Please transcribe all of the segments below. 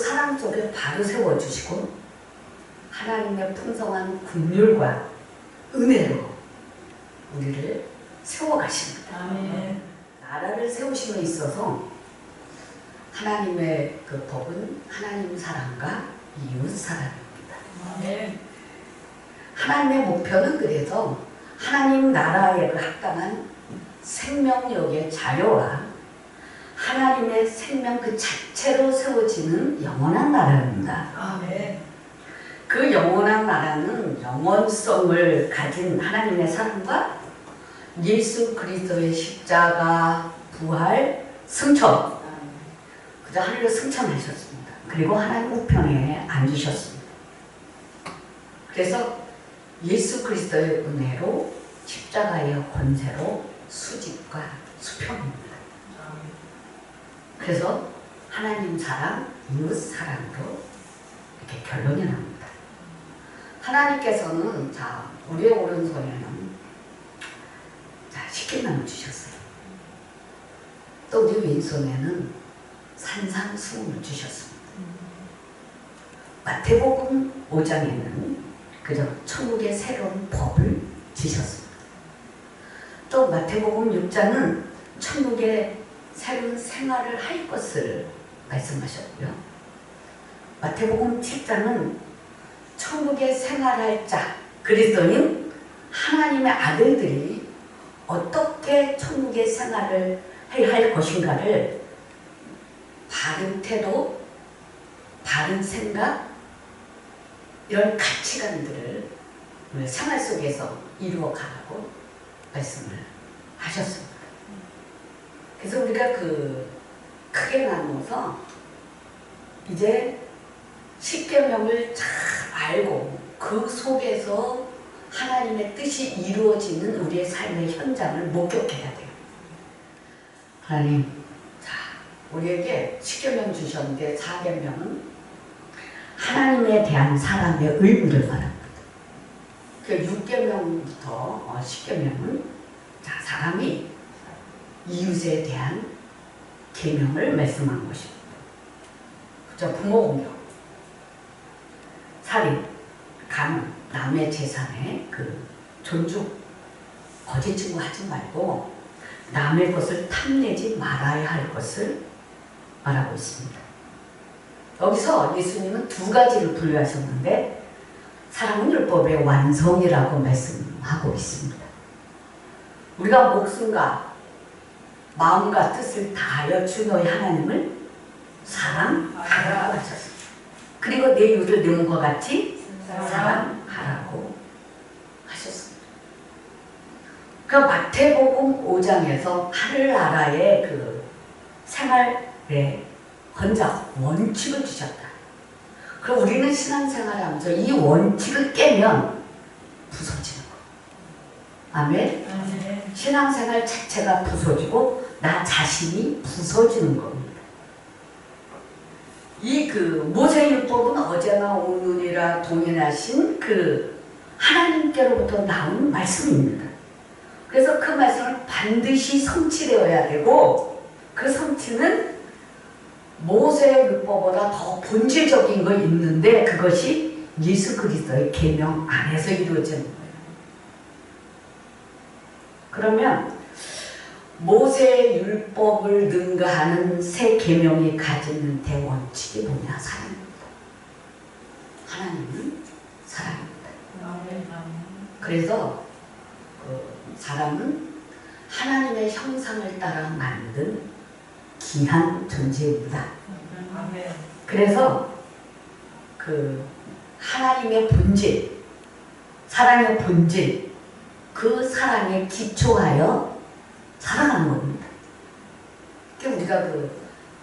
사랑 속에 바로 세워주시고 하나님의 풍성한 긍휼과 은혜로 우리를 세워가십니다. 아멘. 나라를 세우심에 있어서 하나님의 그 법은 하나님 사랑과 이웃 사랑입니다. 아멘. 하나님의 목표는 그래서 하나님 나라에 합당한 생명력의 자녀와 하나님의 생명 그 자체로 세워지는 영원한 나라입니다. 아멘. 그 영원한 나라는 영원성을 가진 하나님의 사랑과 예수 그리스도의 십자가, 부활, 승천, 그저 하늘로 승천하셨습니다. 그리고 하나님 우편에 앉으셨습니다. 그래서 예수 그리스도의 은혜로 십자가의 권세로 수직과 수평입니다. 그래서 하나님 사랑, 이웃 사랑으로 이렇게 결론이 납니다. 하나님께서는 자 우리의 오른손에는 자 십계명을 주셨어요. 또 우리 왼손에는 산상수훈을 주셨습니다. 마태복음 5장에는 그저 천국의 새로운 법을 주셨습니다. 또 마태복음 6장은 천국의 새로운 생활을 할 것을 말씀하셨고요. 마태복음 7장은 천국의 생활할 자, 그리스도인 하나님의 아들들이 어떻게 천국의 생활을 해야 할 것인가를 바른 태도, 바른 생각, 이런 가치관들을 생활 속에서 이루어가라고 말씀을 하셨습니다. 그래서 우리가 그 크게 나누어서 이제 십계명을 잘 알고 그 속에서 하나님의 뜻이 이루어지는 우리의 삶의 현장을 목격해야 돼요. 하나님, 자, 우리에게 십계명 주셨는데 사계명은 하나님에 대한 사람의 의무를 말합니다. 그 6계명부터 10계명은 자, 사람이 이웃에 대한 계명을 말씀한 것입니다. 그죠? 부모 공경, 살인, 간, 남의 재산에 그 존중, 거짓 증거하지 말고 남의 것을 탐내지 말아야 할 것을 말하고 있습니다. 여기서 예수님은 두 가지를 분류하셨는데 사랑은 율법의 완성이라고 말씀하고 있습니다. 우리가 목숨과 마음과 뜻을 다하여 주 너희 하나님을 사랑하라고 하셨습니다. 그리고 내 이웃을 내 몸과 같이 사랑하라고 하셨습니다. 그 마태복음 5장에서 하늘나라의 그 생활의 헌작, 원칙을 주셨다. 그럼 우리는 신앙생활을 하면서 이 원칙을 깨면 부서지는 거예요. 아멘? 아멘. 신앙생활 자체가 부서지고 나 자신이 부서지는 겁니다. 이 그 모세율법은 어제나 오늘이라 동일하신 그 하나님께로부터 나온 말씀입니다. 그래서 그 말씀을 반드시 성취되어야 되고 그 성취는 모세율법보다 더 본질적인 거 있는데 그것이 예수 그리스도의 계명 안에서 이루어지는 거예요. 그러면 모세율법을 능가하는 새 계명이 가지는 대원칙이 뭐냐? 사랑입니다. 하나님은 사랑입니다. 그래서 그 사람은 하나님의 형상을 따라 만든 귀한 존재입니다. 그래서 그 하나님의 본질, 사랑의 본질, 그 사랑에 기초하여 사랑하는 겁니다. 우리가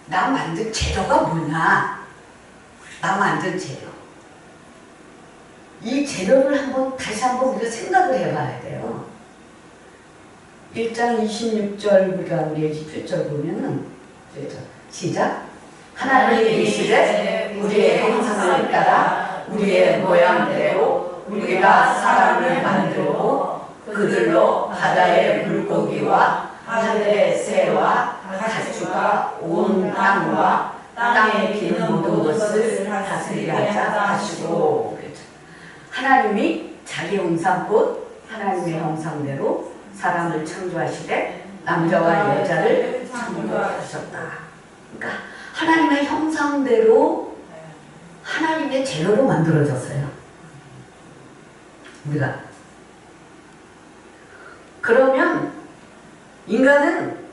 나 만든 재료가 뭐냐? 나 만든 재료. 이 재료를 다시 한번 우리가 생각을 해봐야 돼요. 1장 26절 우리 27절 보면은 시작. 하나님이 이르시되 우리의 형상을 따라 우리의 모양대로 우리가 사람을 만들고 그들로 바다의 물고기와 하늘의 새와 가축과 온 땅과 땅에 기는 모든 것을 다스리게 하자 하시고. 그렇죠. 하나님이 자기 형상 곧 하나님의 형상대로 사람을 창조하시되 남자와 여자를 창조하셨다. 그러니까 하나님의 형상대로 하나님의 재료로 만들어졌어요. 우리가. 그러면 인간은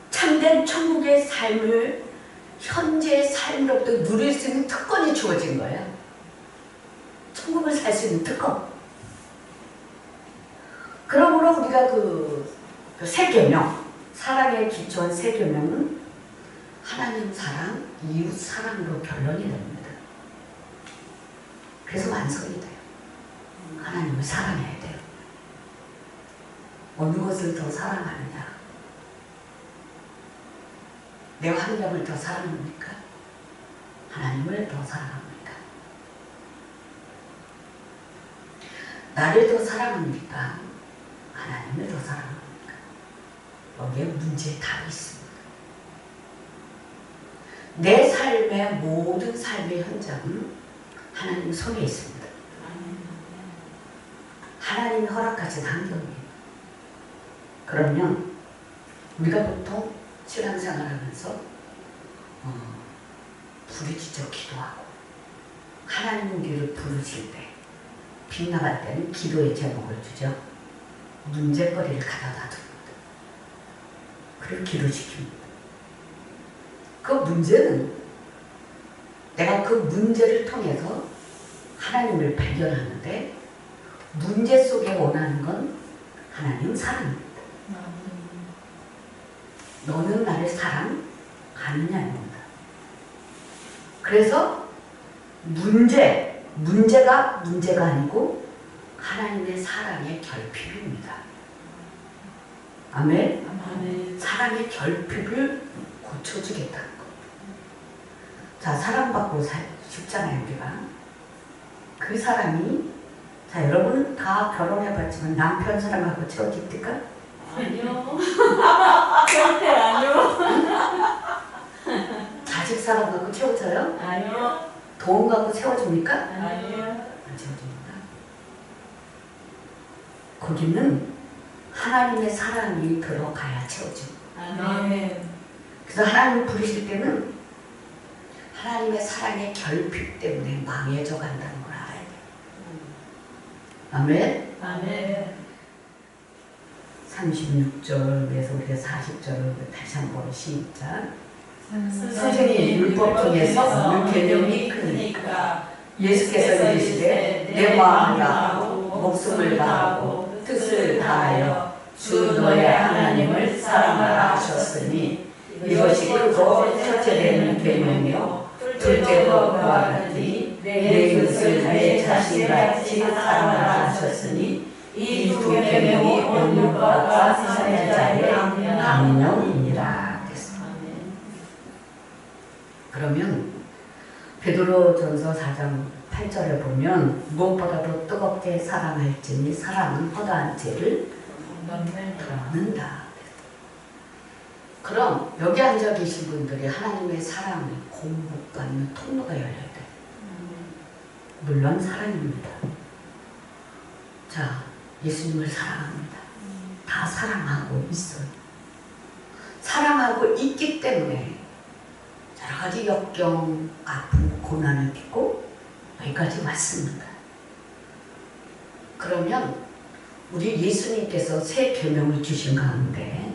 참된 천국의 삶을 현재의 삶으로부터 누릴 수 있는 특권이 주어진 거예요. 천국을 살 수 있는 특권. 그러므로 우리가 그 세 계명, 사랑에 기초한 세 계명은 하나님 사랑, 이웃 사랑으로 결론이 됩니다. 그래서 완성이 돼요. 하나님을 사랑해야 돼요. 어느 것을 더 사랑하느냐? 내 환경을 더 사랑합니까? 하나님을 더 사랑합니까? 나를 더 사랑합니까? 하나님을 더 사랑합니까? 여기에 문제의 답이 있습니다. 내 삶의 모든 삶의 현장은 하나님 손에 있습니다. 하나님이 허락하신 환경이에요. 그러면 우리가 보통 신앙생활하면서 부르짖어 기도하고 하나님 우리를 부르실 때 빗나갈 때는 기도의 제목을 주죠. 문제거리를 가져다 줍니다. 그리고 기도시킵니다. 그 문제는 내가 그 문제를 통해서 하나님을 발견하는데 문제 속에 원하는 건 하나님 사랑입니다. 너는 나를 사랑하느냐입니다. 그래서 문제가 아니고 하나님의 사랑의 결핍입니다. 아멘? 아멘. 사랑의 결핍을 고쳐주겠다는 겁니다. 자, 사랑받고 싶잖아요, 우리가. 그 사랑이, 자, 여러분은 다 결혼해봤지만 남편 사랑하고 채워집니까? 아니요. 절대 아니요. 자식 사랑 갖고 채워져요? 아니요. 돈 갖고 채워줍니까? 아니요. 안 채워줍니다. 거기는 하나님의 사랑이 들어가야 채워집니다. 아멘. 그래서 하나님을 부르실 때는 하나님의 사랑의 결핍 때문에 망해져 간다는 걸 알아야 돼요. 아멘? 아멘. 36절에서 우리가 40절을 다시 한번 시작. 선생님 율법 중에서 어느 계명이 크니까 예수께서 이르시되 내 마음을 다하고 목숨을 다하고 뜻을 다하여 주 너의 하나님을 사랑하라 하셨으니 이것이 크고 첫째 되는 계명이요 둘째도 그와 같으니 내 이웃을 내 자신같이 사랑하라 하셨으니 이 두 계명이 온 율법과 선지자의 강령이니라. 그러면 베드로전서 4장 8절에 보면 무엇보다도 뜨겁게 사랑할지니 사랑은 허다한 죄를 덮는다. 그럼 여기 앉아 계신 분들이 하나님의 사랑을 공급받는 통로가 열려야 돼요. 물론 사랑입니다. 자, 예수님을 사랑합니다. 다 사랑하고 있어요. 사랑하고 있기 때문에 여러 가지 역경, 아픔, 고난을 딛고 여기까지 왔습니다. 그러면 우리 예수님께서 새 계명을 주신 가운데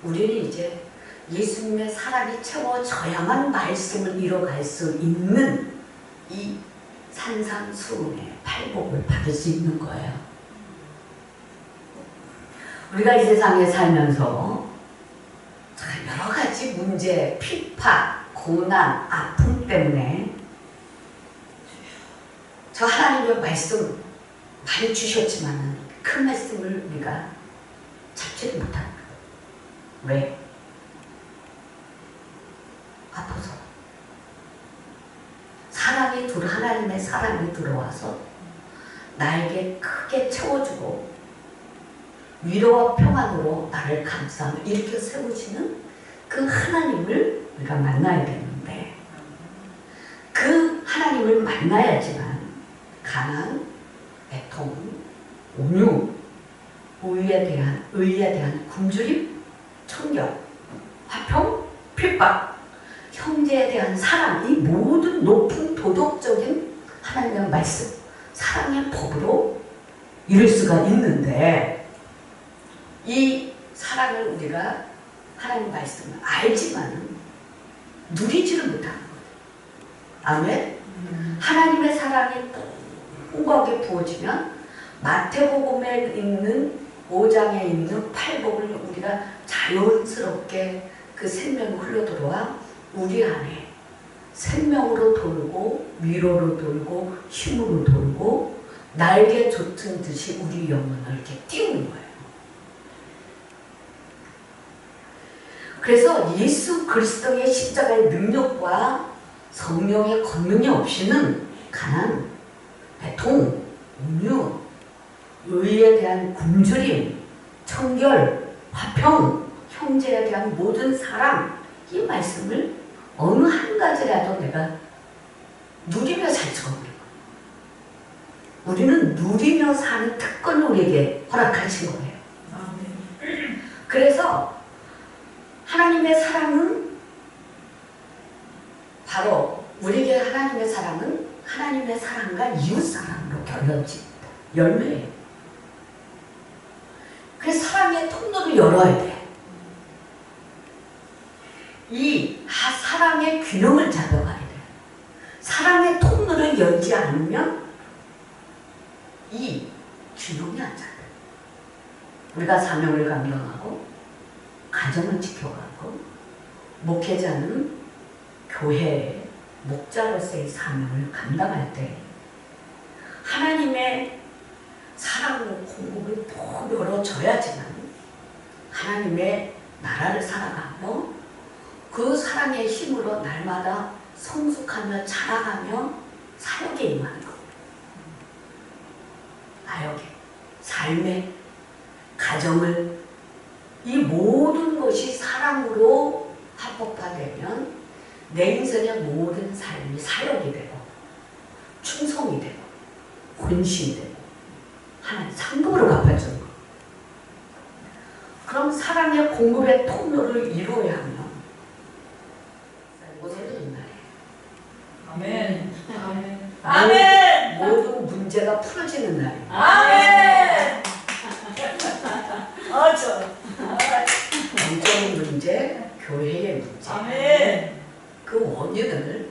우리는 이제 예수님의 사랑이 채워져야만 말씀을 이뤄갈 수 있는 이 산상수훈의 팔복을 받을 수 있는 거예요. 우리가 이 세상에 살면서 여러 가지 문제, 핍박, 고난, 아픔 때문에 저 하나님의 말씀 많이 주셨지만 그 말씀을 우리가 잡지를 못합니다. 왜? 아파서. 하나님의 사랑이 들어와서 나에게 크게 채워주고 위로와 평안으로 나를 감싸며 일으켜 세우시는 그 하나님을 우리가 만나야 되는데 의에 대한 굶주림, 청결, 화평, 핍박, 형제에 대한 사랑, 이 모든 높은 도덕적인 하나님의 말씀, 사랑의 법으로 이룰 수가 있는데, 이 사랑을 우리가 하나님 말씀을 알지만 누리지를 못하는 거예요. 아멘. 하나님의 사랑이 풍부하게 부어지면 마태복음에 있는 5장에 있는 팔복을 우리가 자연스럽게 그 생명이 흘러들어와 우리 안에 생명으로 돌고 위로로 돌고 힘으로 돌고 날개 돋은 듯이 우리 영혼을 이렇게 띄우는 거예요. 그래서 예수 그리스도의 십자가의 능력과 성령의 권능이 없이는 가난, 배통, 온유, 의에 대한 굶주림, 청결, 화평, 형제에 대한 모든 사랑, 이 말씀을 어느 한 가지라도 내가 누리며 살 수가 없는 거예요. 우리는 누리며 사는 특권을 우리에게 허락하신 거예요. 그래서 하나님의 사랑은 바로 우리에게 하나님의 사랑은 하나님의 사랑과 이웃 사랑으로 결론집니다. 열매예요. 그래서 사랑의 통로를 열어야 돼. 이 사랑의 균형을 잡아가야 돼. 사랑의 통로를 열지 않으면 이 균형이 안 잡아요. 우리가 사명을 감당하고 가정을 지켜가고 목회자는 교회의 목자로서의 사명을 감당할 때 하나님의 사랑의 공급을 더 열어줘야지만 하나님의 나라를 살아가며 그 사랑의 힘으로 날마다 성숙하며 자라가며 사역에 임하는 겁니다. 사역에, 삶에, 가정을 이 모든 것이 사랑으로 합법화되면 내 인생의 모든 삶이 사역이 되고 충성이 되고 헌신이 되고 하나님 상급으로 갚아주는 거. 그럼 사랑의 공급의 통로를 이루어야 하면 오늘은 날이에요. 아멘. 아멘. 아멘. 모든 문제가 풀어지는 날이에요. 아멘. 영적인 문제, 교회의 문제, 아멘. 그 원인을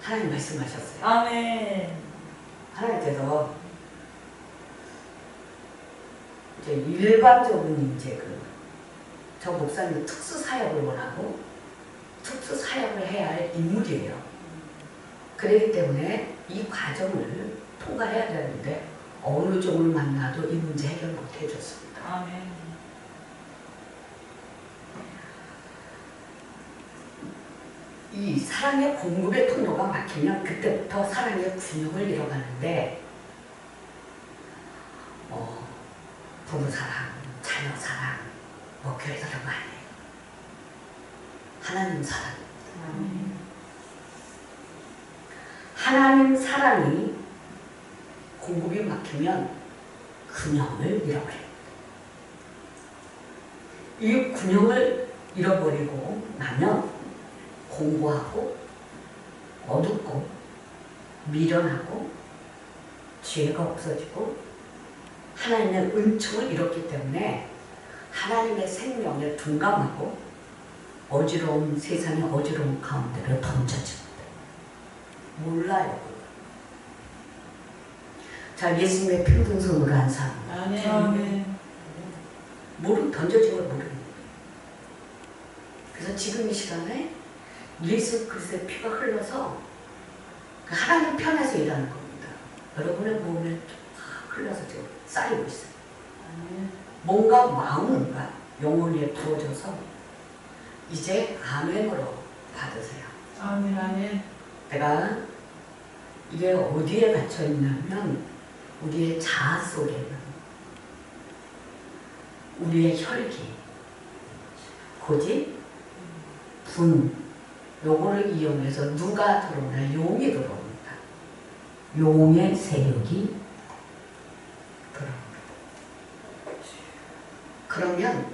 하나님 말씀하셨어요. 아멘. 하나님께서 이제 일반적인 이제 저 목사님 특수 사역을 원하고 특수 사역을 해야 할 인물이에요. 그렇기 때문에 이 과정을 통과해야 되는데 어느 종을 만나도 이 문제 해결 못 해줬습니다. 아멘. 이 사랑의 공급의 통로가 막히면 그때부터 사랑의 균형을 잃어가는데 부부사랑, 자녀사랑, 교회에서 그런 거 아니에요. 하나님 사랑입니다. 하나님 사랑이 공급이 막히면 균형을 잃어버립니다. 이 균형을 잃어버리고 나면 공고하고 어둡고 미련하고 지혜가 없어지고 하나님의 은총을 잃었기 때문에 하나님의 생명에 둔감하고 어지러운 세상의 어지러운 가운데로 던져집니다. 몰라요. 자, 예수님의 평등성으로 한 사람 아멘. 던져진 걸 모릅니다. 그래서 지금 이 시간에 예수 그리스도의 피가 흘러서 하나님 편에서 일하는 겁니다. 여러분의 몸에 흘러서 지금 쌓이고 있어요. 뭔가 마음과 영혼에 부어져서 이제 아멘으로 받으세요. 아멘. 아멘. 내가 이게 어디에 갇혀 있냐면 우리의 자아 속에는 우리의 혈기, 고집, 분, 요거를 이용해서 누가 들어오냐? 용이 들어옵니다. 용의 세력이 들어옵니다. 그러면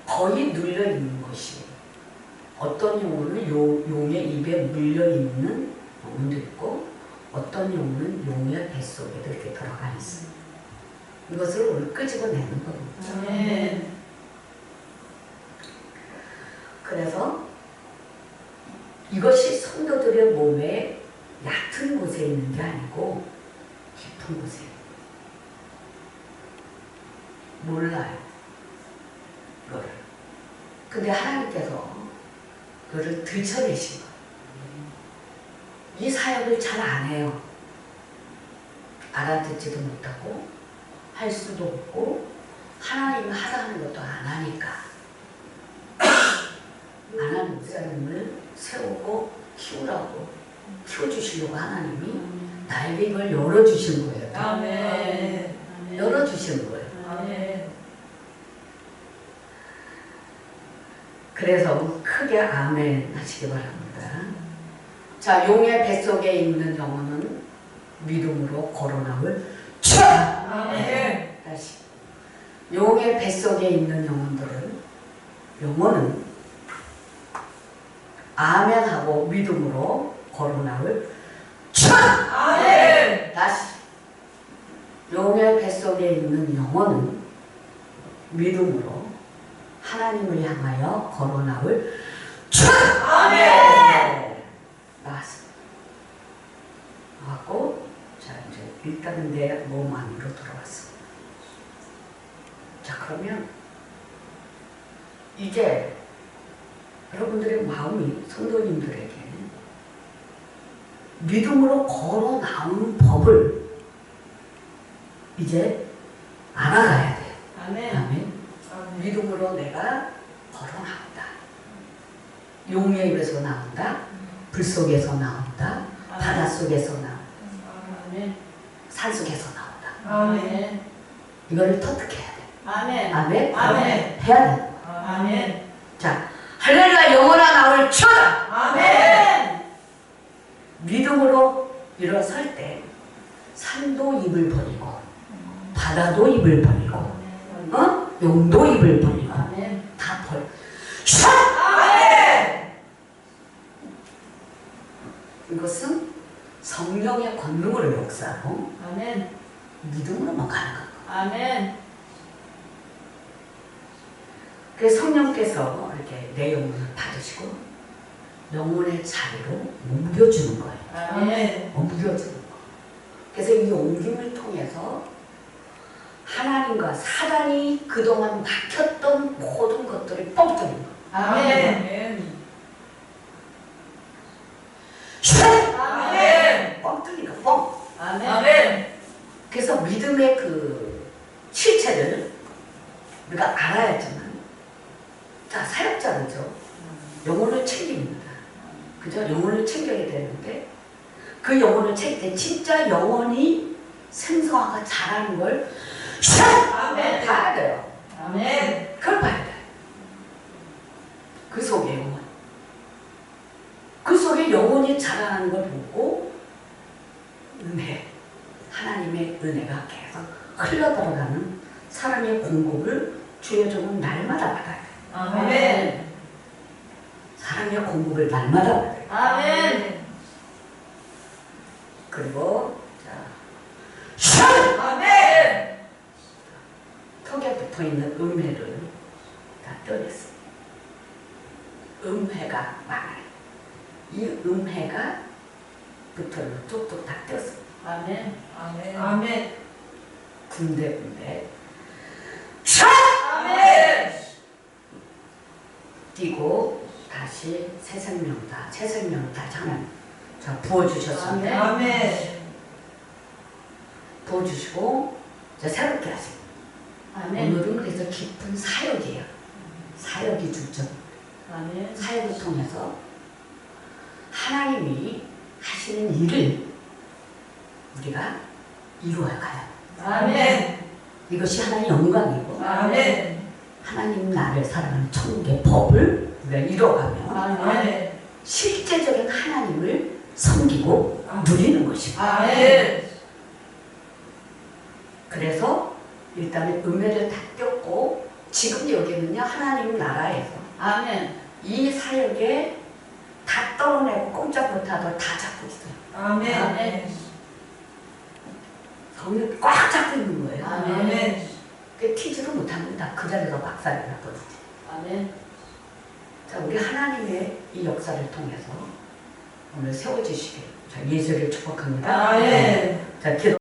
거의 눌려 있는 것이 어떤 용어는 용의 입에 물려 있는 용어도 있고 어떤 용어는 용의 뱃속에도 이렇게 들어가 있어요. 이것을 오늘 끄집어내는 겁니다. 아멘. 그래서 이것이 성도들의 몸에 얕은 곳에 있는 게 아니고 깊은 곳에 몰라요. 이거를. 근데 하나님께서 그거를 들춰내신 거예요. 이 사역을 잘 안 해요. 알아듣지도 못하고 할 수도 없고 하나님이 하라는 것도 안 하니까 안 하는 목사님을 세우고 키우라고 키워주시려고 하나님이 나에게 이걸 열어주신 거예요. 아멘. 열어주신 거예요. 아멘. 그래서 크게 아멘 하시기 바랍니다. 자, 용의 뱃속에 있는 영혼은 믿음으로 거론함을 쳐! 아멘. 다시. 용의 뱃속에 있는 영혼은 아멘하고 믿음으로 거론함을 쳐! 아멘. 다시. 용의 뱃속에 있는 영혼은 믿음으로 하나님을 향하여 거론함을 쳐! 아멘. 나왔습니다. 나왔고, 자, 이제 일단은 내 몸 안으로 들어왔어. 자, 그러면 이제 여러분들의 마음이 성도님들에게 믿음으로 걸어 나오는 법을 이제 알아가야 돼요. 아멘. 아멘. 믿음으로 내가 걸어 나온다. 용의 입에서 나온다. 불 속에서 나온다. 바다 속에서 나온다. 아멘. 산 속에서 나온다. 아멘. 이거를 터득해야 돼. 아멘. 아멘. 아멘. 해야 돼. 아멘. 자, 할렐루야 영원한 나올 쳐라. 아멘. 믿음으로 일어설 때 산도 입을 버리고 바다도 입을 버리고 용도 입을 버리고 아멘. 다 버려. 아멘. 이것은 성령의 권능으로 역사하고 아멘. 믿음으로만 가능한 거. 아멘. 그래서 성령께서 이렇게 내 영혼을 받으시고 영혼의 자리로 옮겨주는 거예요. 아멘. 옮겨주는 거. 그래서 이 옮김을 통해서 하나님과 사단이 그동안 막혔던 모든 것들이 뻥 뚫는 거. 아멘. 아멘. 뻥 뚫리니까 뻥. 아멘. 그래서 믿음의 그 실체를 우리가 알아야지만, 자, 사역자는죠. 영혼을 챙깁니다. 그죠? 영혼을 챙겨야 되는데 그 영혼을 챙길 때 진짜 영혼이 생성화가 잘하는 걸 아멘. 봐야 돼요. 아멘. 그걸 봐야 돼. 그 속에 영혼. 그 속에 영혼이 자라나는 걸 보고 은혜, 하나님의 은혜가 계속 흘러들어가는 사람의 공급을 주의 종은 날마다 받아야 돼. 아멘. 사람의 공급을 날마다 받아야 돼. 아멘. 그리고 아멘. 턱에 붙어있는 음해를 다 떼어냈어요. 음해가 많아요. 이 음해가 붙어있는 뚝뚝 다 떼었어요. 아멘. 아멘. 아멘. 군데군데 아멘. 띄고 다시 새 생명다. 새 생명을 다시 하나님 자 부어주셨습니다. 아멘. 부어주시고 이제 새롭게 하세요. 아멘. 오늘은 그래서 깊은 사역이에요. 사역이 중점. 아멘. 사역을 통해서 하나님이 하시는 일을 우리가 이루어가요. 아멘. 이것이 하나님의 영광이고 아멘. 하나님 나를 사랑하는 천국의 법을 우리가 이루어가면 아멘. 실제적인 하나님을 섬기고 누리는 것입니다. 아멘. 그래서 일단은 음해를 다 꼈고 지금 여기는요 하나님 나라에서 아멘. 이 사역에 다 떨어내고 꼼짝 못하고 다 잡고 있어요. 아멘. 아멘. 성령 꽉 잡고 있는 거예요. 아멘. 그 튀지도 못합니다. 그 자리에서 박살이 났거든요. 아멘. 자, 우리 하나님의 이 역사를 통해서 오늘 세워지시길 자, 예수를 축복합니다. 아멘. 자, 기도.